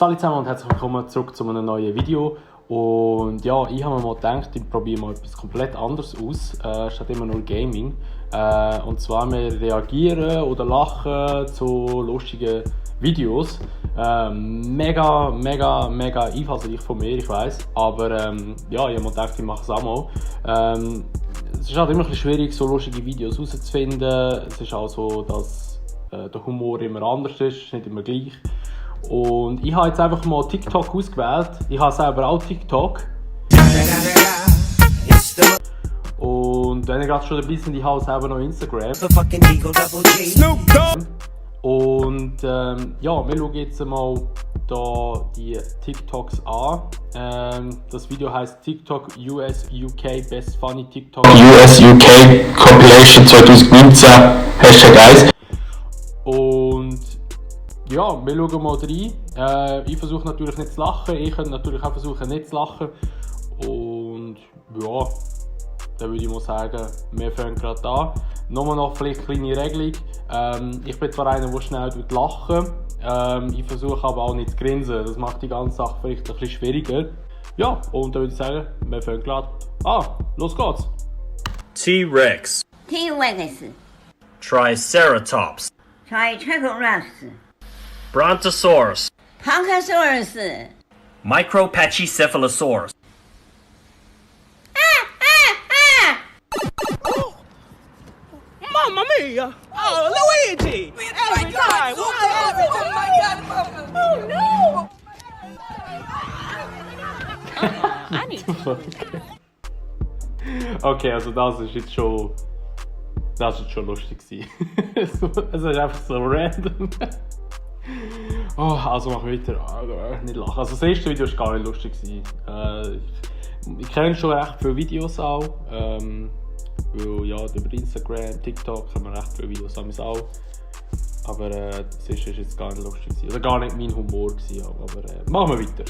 Hallo zusammen und herzlich willkommen zurück zu einem neuen Video. Und ja, ich habe mir mal gedacht, ich probiere mal etwas komplett anderes aus, statt immer nur Gaming. Und zwar, wir reagieren oder lachen zu lustigen Videos. Mega einfallsreich von mir, ich weiss. Aber ja, ich habe mir gedacht, ich mache es auch mal. Es ist halt immer ein bisschen schwierig, so lustige Videos herauszufinden. Es ist auch so, dass der Humor immer anders ist nicht immer gleich. Und ich habe jetzt einfach mal TikTok ausgewählt. Ich habe selber auch TikTok. Und wenn ihr gerade schon dabei seid, ich habe selber noch Instagram. Und ja, wir schauen jetzt mal da die TikToks an. Das Video heißt TikTok US UK Best Funny TikTok US UK Compilation 2019 #1. Und ja, wir schauen mal rein. Ich versuche natürlich nicht zu lachen, ich könnte natürlich auch versuchen nicht zu lachen. Und ja, dann würde ich mal sagen, wir fangen gerade an. Nochmal noch vielleicht eine kleine Regelung. Ich bin zwar einer, der schnell lachen. Ich versuche aber auch nicht zu grinsen, das macht die ganze Sache vielleicht ein bisschen schwieriger. Ja, und dann würde ich sagen, wir fangen gerade an. Los geht's! T-Rex. T-Rex. Triceratops. Triceratops. Brontosaurus. Brontosaurus. Micropachycephalosaurus. Mamma mia! Oh, Luigi! Every time! Oh no! I need to. Okay, also das ist jetzt schon lustig gewesen. Es ist einfach so random. Oh, also mach weiter. Nicht lachen. Also das erste Video war gar nicht lustig gewesen. Ich kenne schon recht viele Videos auch. Weil ja, über Instagram, TikTok haben wir recht viele Videos auch. Aber das ist jetzt gar nicht lustig gewesen. Oder gar nicht mein Humor gewesen. Aber machen wir weiter.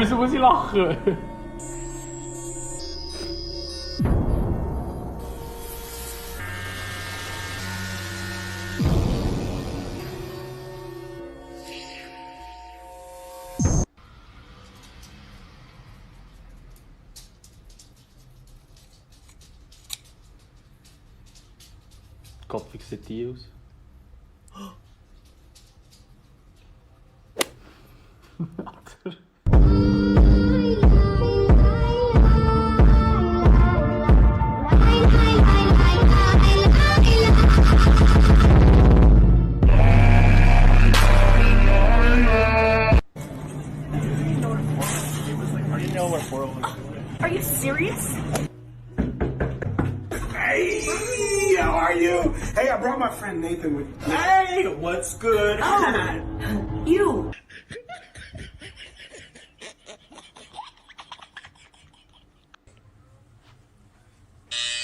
Wieso muss ich lachen? Gott, wie sieht die aus? Are you serious? Hey, how are you? Hey, I brought my friend Nathan with me. Hey, what's good? You.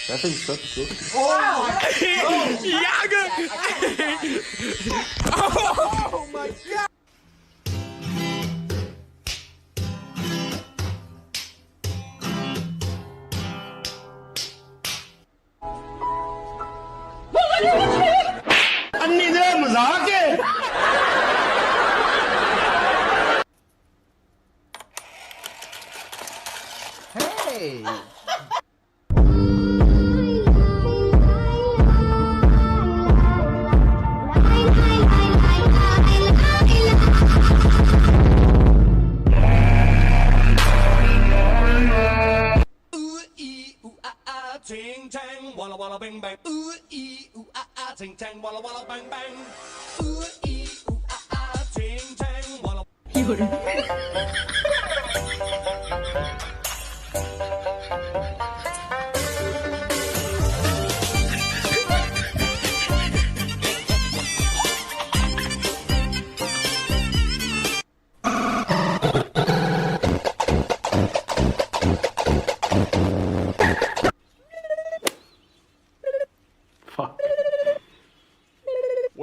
Das finde ich wirklich lustig. Oh my god! Hey! Ting tang, walla walla bang bang. Ooh ee ooh ah ah, ting tang, walla walla bang bang. Ooh ee ooh ah ah, ting tang, walla.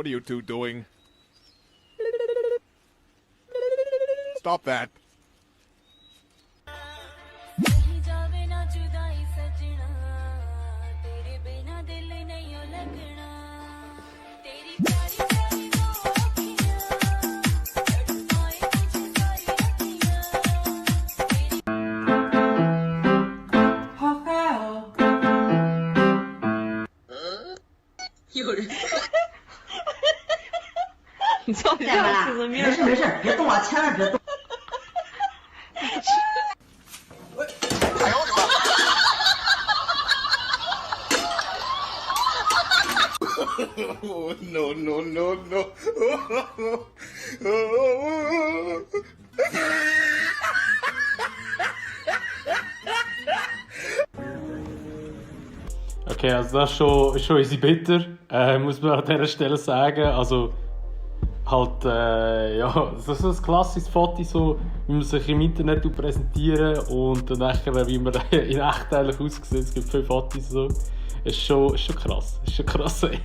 What are you two doing? Stop that. Oh, no, no, no, no. Okay, also das ist schon easy bitter, muss man an dieser Stelle sagen. Also halt, ja, das ist so ein klassisches Foto, so, wie man sich im Internet präsentieren und dann nachher, wie man in echt eigentlich aussieht. Es gibt 5 Fotos so. Ist schon krass. Ist schon krass, ey.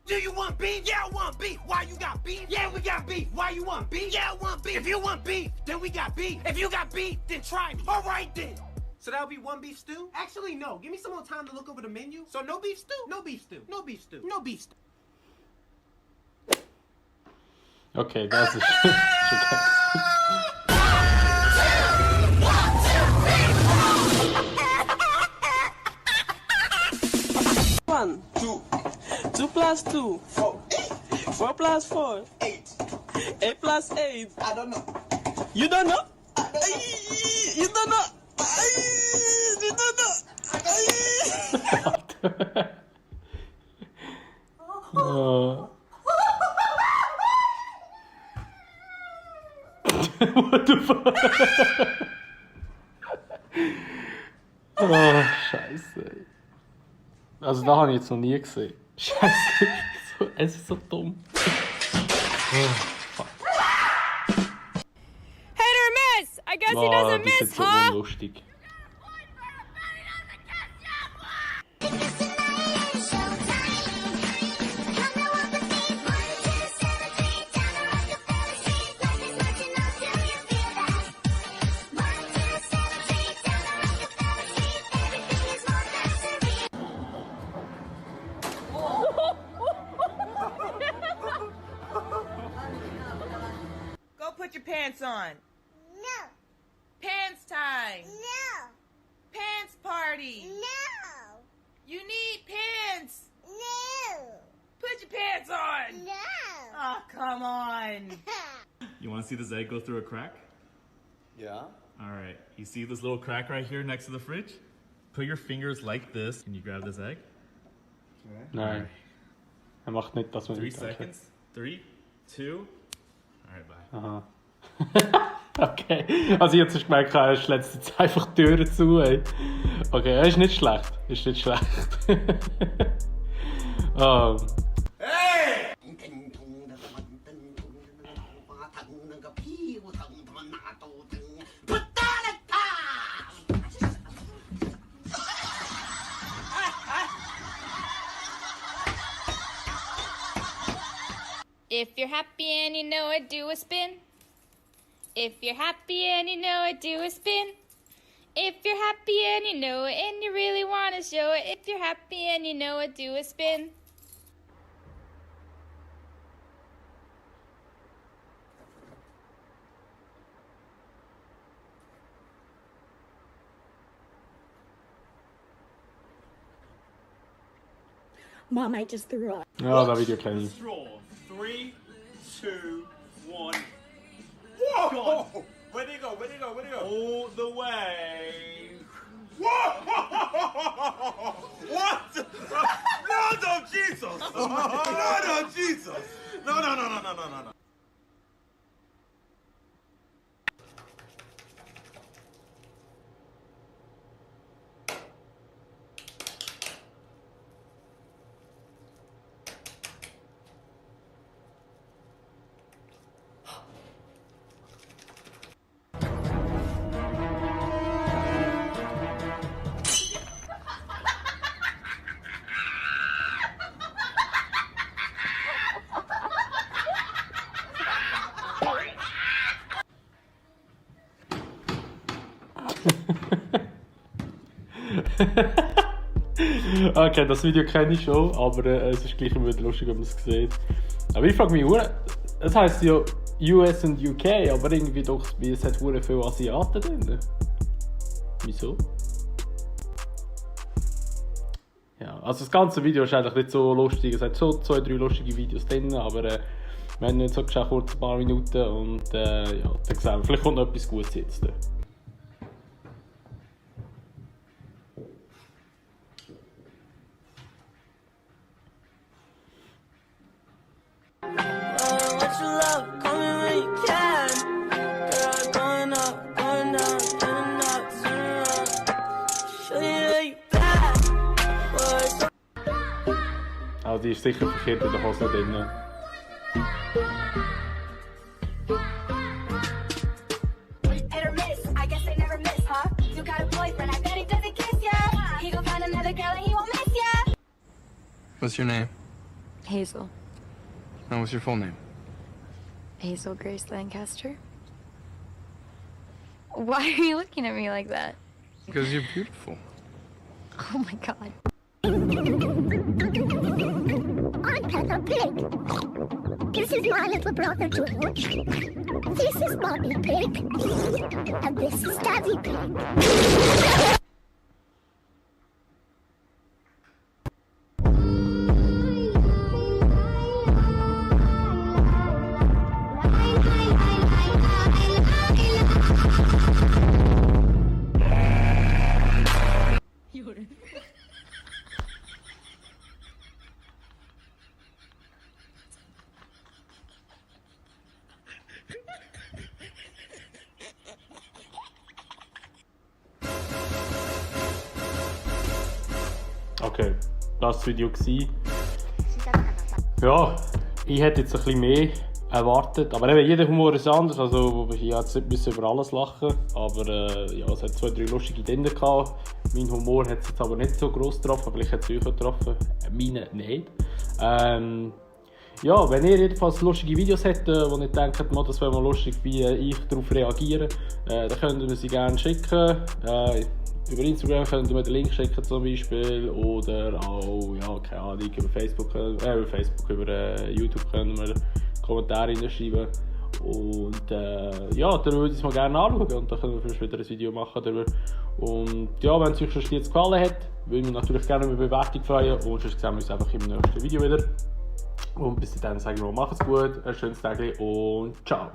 Do you want beef? Yeah, I want beef. Why you got beef? Yeah, we got beef. Why you want beef? Yeah, I want beef. If you want beef, then we got beef. If you got beef, then try me. All right, then. So that'll be one beef stew? Actually, no. Give me some more time to look over the menu. So no beef stew? No beef stew. No beef stew. No beef stew. Okay, das ist schon krass. 1, 2, 2 plus 2, 4, 4 plus 4, 8, 8 plus 8. I don't know. You don't know? You don't know? You don't know? What the fuck? Oh, Scheiße. Also, das habe ich jetzt noch nie gesehen. Scheiße, es ist so dumm. Oh, fuck. Hit or miss! I guess he doesn't Das ist miss, jetzt so huh? unlustig. Go put your pants on. No. Pants time. No. Pants party. No. You need pants. No. Put your pants on. No. Oh, come on. You want to see this egg go through a crack? Yeah. All right. You see this little crack right here next to the fridge? Put your fingers like this and you grab this egg. Okay. Nein. Macht nicht das, was 3 ich denke. seconds. 3, 2. All right, bye. Aha. Okay. Also jetzt hast du gemerkt, er schlägt jetzt einfach die Türen zu, ey. Okay, ist nicht schlecht. Ist nicht schlecht. Oh. Hey! If you're happy and you know it, do a spin. If you're happy and you know it, do a spin. If you're happy and you know it and you really want to show it. If you're happy and you know it, do a spin. Mom, I just threw up. Ja, das Video kenne ich. Straw. 3, 2, one. Whoa! Where'd he go? Where'd he go? Where'd he go? All the way. Whoa! What? No, Jesus! No, Jesus! No. Okay, das Video kenne ich schon, aber es ist gleich immer wieder lustig, wenn man es sieht. Aber ich frage mich, es heisst ja US und UK, aber irgendwie doch, es hat viele Asiaten drin. Wieso? Ja, also das ganze Video ist eigentlich nicht so lustig, es hat so 2-3 lustige Videos drin, aber wir haben jetzt so geschafft, kurz ein paar Minuten und ja, dann sehen wir, vielleicht kommt noch etwas Gutes jetzt. Also die ist sicher verkehrt in der Hose drin. What's your name? Hazel. And what's your full name? Hazel Grace Lancaster. Why are you looking at me like that? Because you're beautiful. Oh my god. I'm Peppa Pig. This is my little brother George. This is Mommy Pig. And this is Daddy Pig. Okay, das war das Video. Ja, ich hätte jetzt ein bisschen mehr erwartet, aber eben, jeder Humor ist anders, also ich hätte nicht über alles lachen, aber ja, es hat 2-3 lustige Dinge gehabt. Mein Humor hat es jetzt aber nicht so gross getroffen, vielleicht hat es euch getroffen, meine nicht. Ja, wenn ihr jedenfalls lustige Videos habt, wo ihr denkt, das wäre mal lustig, wie ich darauf reagiere, dann könnt ihr mir sie gerne schicken. Über Instagram könnt ihr mir den Link schicken zum Beispiel, oder auch, ja, keine Ahnung, über Facebook, über YouTube können wir Kommentare hineinschreiben. Und ja, dann würde ich es mal gerne anschauen und dann können wir vielleicht wieder ein Video machen darüber. Und ja, wenn es euch schon jetzt gefallen hat, würde ich mich natürlich gerne über Bewertung freuen und sonst sehen wir uns einfach im nächsten Video wieder. Und bis dahin sagen wir, macht's gut, ein schönes Tag und ciao!